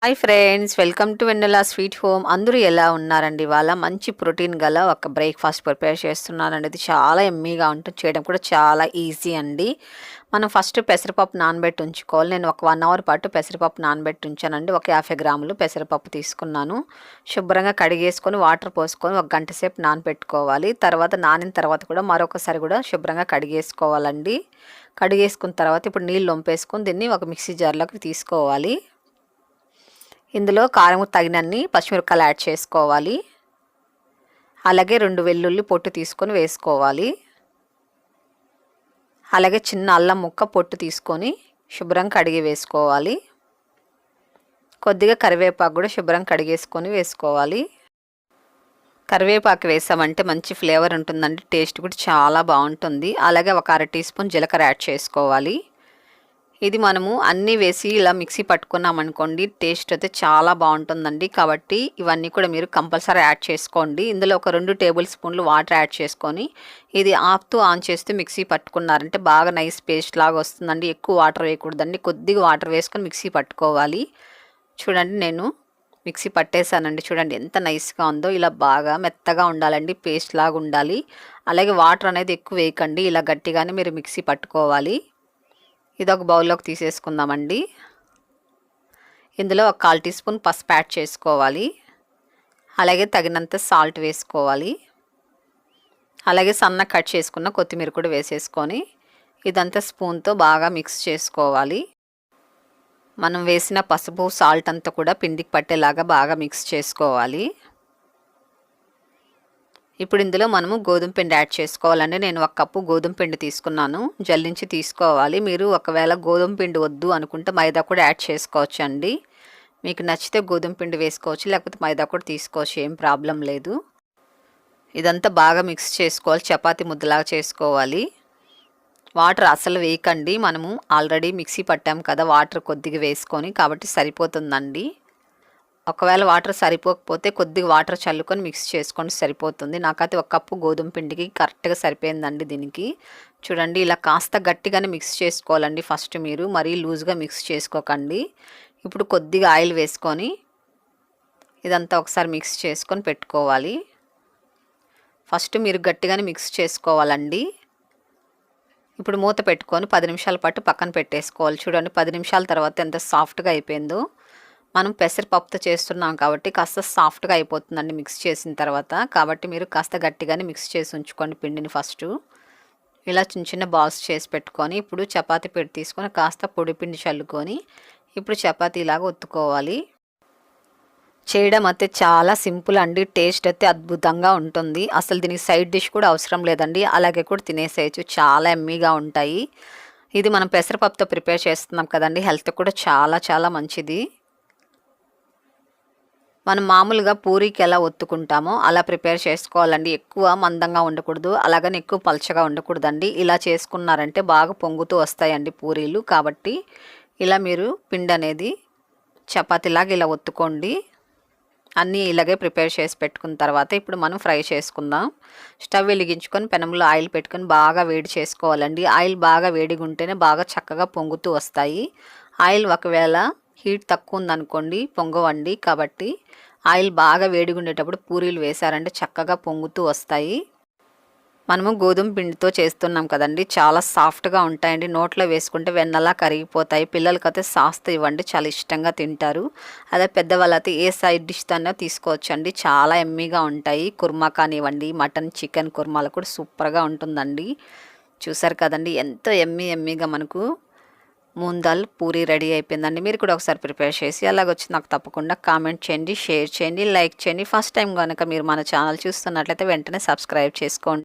Hi friends, welcome to Vennela sweet home. అందరూ ఎలా ఉన్నారండి? ఇవాళ మంచి ప్రోటీన్ గల ఒక బ్రేక్ఫాస్ట్ ప్రిపేర్ చేస్తున్నానండి. ఇది చాలా ఎమ్మీగా ఉంటుంది, చేయడం కూడా చాలా ఈజీ అండి. మనం ఫస్ట్ పెసరపప్పు నానబెట్టి ఉంచుకోవాలి. నేను ఒక 1 అవర్ పాటు పెసరపప్పు నానబెట్టి ఉంచానండి. ఒక 50 గ్రాములు పెసరపప్పు తీసుకున్నాను. శుభ్రంగా కడిగేసుకొని వాటర్ పోసుకొని ఒక గంట సేపు నానబెట్టుకోవాలి. తర్వాత నానిన తర్వాత కూడా మరొకసారి కూడా శుభ్రంగా కడిగేసుకోవాలండి. కడిగేసుకున్న తర్వాత ఇప్పుడు నీళ్ళు వంపేసుకొని దీన్ని ఒక మిక్సీ జార్లోకి తీసుకోవాలి. ఇందులో కారం తగినన్ని పచ్చిమిరపకాయలు యాడ్ చేసుకోవాలి. అలాగే 2 వెల్లుల్లి పొట్టు తీసుకొని వేసుకోవాలి. అలాగే చిన్న అల్లం ముక్క పొట్టు తీసుకొని శుభ్రంగా కడిగి వేసుకోవాలి. కొద్దిగా కరివేపాకు కూడా శుభ్రంగా కడిగేసుకొని వేసుకోవాలి. కరివేపాకు వేసామంటే మంచి ఫ్లేవర్ ఉంటుందండి, టేస్ట్ కూడా చాలా బాగుంటుంది. అలాగే ఒక 1/2 టీ స్పూన్ జీలకర్ర యాడ్ చేసుకోవాలి. ఇది మనము అన్నీ వేసి ఇలా మిక్సీ పట్టుకున్నామనుకోండి, టేస్ట్ అయితే చాలా బాగుంటుందండి. కాబట్టి ఇవన్నీ కూడా మీరు కంపల్సరీ యాడ్ చేసుకోండి. ఇందులో ఒక 2 టేబుల్ స్పూన్లు వాటర్ యాడ్ చేసుకొని ఇది ఆన్ చేస్తూ మిక్సీ పట్టుకున్నారంటే బాగా నైస్ పేస్ట్ లాగా వస్తుందండి. ఎక్కువ వాటర్ వేయకూడదండి, కొద్దిగా వాటర్ వేసుకొని మిక్సీ పట్టుకోవాలి. చూడండి, నేను మిక్సీ పట్టేశానండి. చూడండి ఎంత నైస్గా ఉందో. ఇలా బాగా మెత్తగా ఉండాలండి, పేస్ట్ లాగా ఉండాలి. అలాగే వాటర్ అనేది ఎక్కువ వేయకండి, ఇలా గట్టిగానే మీరు మిక్సీ పట్టుకోవాలి. ఇది ఒక బౌల్లోకి తీసేసుకుందామండి. ఇందులో ఒక 1/4 టీ స్పూన్ పసుపు యాడ్ చేసుకోవాలి. అలాగే తగినంత సాల్ట్ వేసుకోవాలి. అలాగే సన్న కట్ చేసుకున్న కొత్తిమీర కూడా వేసేసుకొని ఇదంతా స్పూన్తో బాగా మిక్స్ చేసుకోవాలి. మనం వేసిన పసుపు సాల్ట్ అంతా కూడా పిండికి పట్టేలాగా బాగా మిక్స్ చేసుకోవాలి. ఇప్పుడు ఇందులో మనము గోధుమ పిండి యాడ్ చేసుకోవాలండి. నేను 1 కప్పు గోధుమ పిండి తీసుకున్నాను, జల్లించి తీసుకోవాలి. మీరు ఒకవేళ గోధుమ పిండి వద్దు అనుకుంటే మైదా కూడా యాడ్ చేసుకోవచ్చు అండి. మీకు నచ్చితే గోధుమ పిండి వేసుకోవచ్చు, లేకపోతే మైదా కూడా తీసుకోవచ్చు, ఏం ప్రాబ్లం లేదు. ఇదంతా బాగా మిక్స్ చేసుకోవాలి, చపాతీ ముద్దలాగా చేసుకోవాలి. వాటర్ అసలు వేయకండి, మనము ఆల్రెడీ మిక్సీ పట్టాం కదా, వాటర్ కొద్దిగా వేసుకొని, కాబట్టి సరిపోతుందండి. ఒకవేళ వాటర్ సరిపోకపోతే కొద్దిగా వాటర్ చల్లుకొని మిక్స్ చేసుకొని సరిపోతుంది. నాకైతే 1 కప్పు గోధుమ పిండికి కరెక్ట్గా సరిపోయిందండి దీనికి. చూడండి, ఇలా కాస్త గట్టిగానే మిక్స్ చేసుకోవాలండి ఫస్ట్, మీరు మరీ లూజ్గా మిక్స్ చేసుకోకండి. ఇప్పుడు కొద్దిగా ఆయిల్ వేసుకొని ఇదంతా ఒకసారి మిక్స్ చేసుకొని పెట్టుకోవాలి. ఫస్ట్ మీరు గట్టిగానే మిక్స్ చేసుకోవాలండి. ఇప్పుడు మూత పెట్టుకొని 10 నిమిషాల పాటు పక్కన పెట్టేసుకోవాలి. చూడండి, 10 నిమిషాల తర్వాత ఎంత సాఫ్ట్గా అయిపోయిందో. మనం పెసరపప్పుతో చేస్తున్నాం కాబట్టి కాస్త సాఫ్ట్గా అయిపోతుందండి మిక్స్ చేసిన తర్వాత. కాబట్టి మీరు కాస్త గట్టిగానే మిక్స్ చేసి ఉంచుకోండి పిండిని ఫస్ట్. ఇలా చిన్న చిన్న బాల్స్ చేసి పెట్టుకొని ఇప్పుడు చపాతీ పిండి తీసుకొని కాస్త పొడి పిండి చల్లుకొని ఇప్పుడు చపాతీలాగా ఒత్తుకోవాలి. చేయడం అయితే చాలా సింపుల్ అండి, టేస్ట్ అయితే అద్భుతంగా ఉంటుంది. అసలు దీనికి సైడ్ డిష్ కూడా అవసరం లేదండి, అలాగే కూడా తినేసేయచ్చు, చాలా ఎమ్మీగా ఉంటాయి. ఇది మనం పెసరపప్పుతో ప్రిపేర్ చేస్తున్నాం కదండి, హెల్త్ కూడా చాలా చాలా మంచిది. మనం మామూలుగా పూరీకి ఎలా ఒత్తుకుంటామో అలా ప్రిపేర్ చేసుకోవాలండి. ఎక్కువ మందంగా ఉండకూడదు, అలాగని ఎక్కువ పలచగా ఉండకూడదండి. ఇలా చేసుకున్నారంటే బాగా పొంగుతూ వస్తాయండి పూరీలు. కాబట్టి ఇలా మీరు పిండి అనేది చపాతీలాగా ఇలా ఒత్తుకోండి. అన్నీ ఇలాగే ప్రిపేర్ చేసి పెట్టుకున్న తర్వాత ఇప్పుడు మనం ఫ్రై చేసుకుందాం. స్టవ్ వెలిగించుకొని పెనంలో ఆయిల్ పెట్టుకొని బాగా వేడి చేసుకోవాలండి. ఆయిల్ బాగా వేడిగా ఉంటేనే బాగా చక్కగా పొంగుతూ వస్తాయి. ఆయిల్ ఒకవేళ హీట్ తక్కువ ఉందనుకోండి పొంగవండి. కాబట్టి ఆయిల్ బాగా వేడిగా ఉండేటప్పుడు పూరీలు వేసారంటే చక్కగా పొంగుతూ వస్తాయి. మనము గోధుమ పిండితో చేస్తున్నాం కదండి, చాలా సాఫ్ట్గా ఉంటాయండి. నోట్లో వేసుకుంటే వెన్నలా కరిగిపోతాయి. పిల్లలకైతే సాస్తో ఇవ్వండి, చాలా ఇష్టంగా తింటారు. అదే పెద్దవాళ్ళైతే ఏ సైడ్ డిష్ తోనే తీసుకోవచ్చండి, చాలా ఎమ్మీగా ఉంటాయి. కుర్మా కానివ్వండి, మటన్ చికెన్ కుర్మాలు కూడా సూపర్గా ఉంటుందండి. చూసారు కదండి, ఎంతో ఎమ్మీగా మనకు మూంగ్ దాల్ పూరీ రెడీ అయిపోయిందండి. మీరు కూడా ఒకసారి ప్రిపేర్ చేసి అలాగొచ్చి నాకు తప్పకుండా కామెంట్ చేయండి, షేర్ చేయండి, లైక్ చేయండి. ఫస్ట్ టైం కనుక మీరు మన ఛానల్ చూస్తున్నట్లయితే వెంటనే సబ్స్క్రైబ్ చేసుకోండి.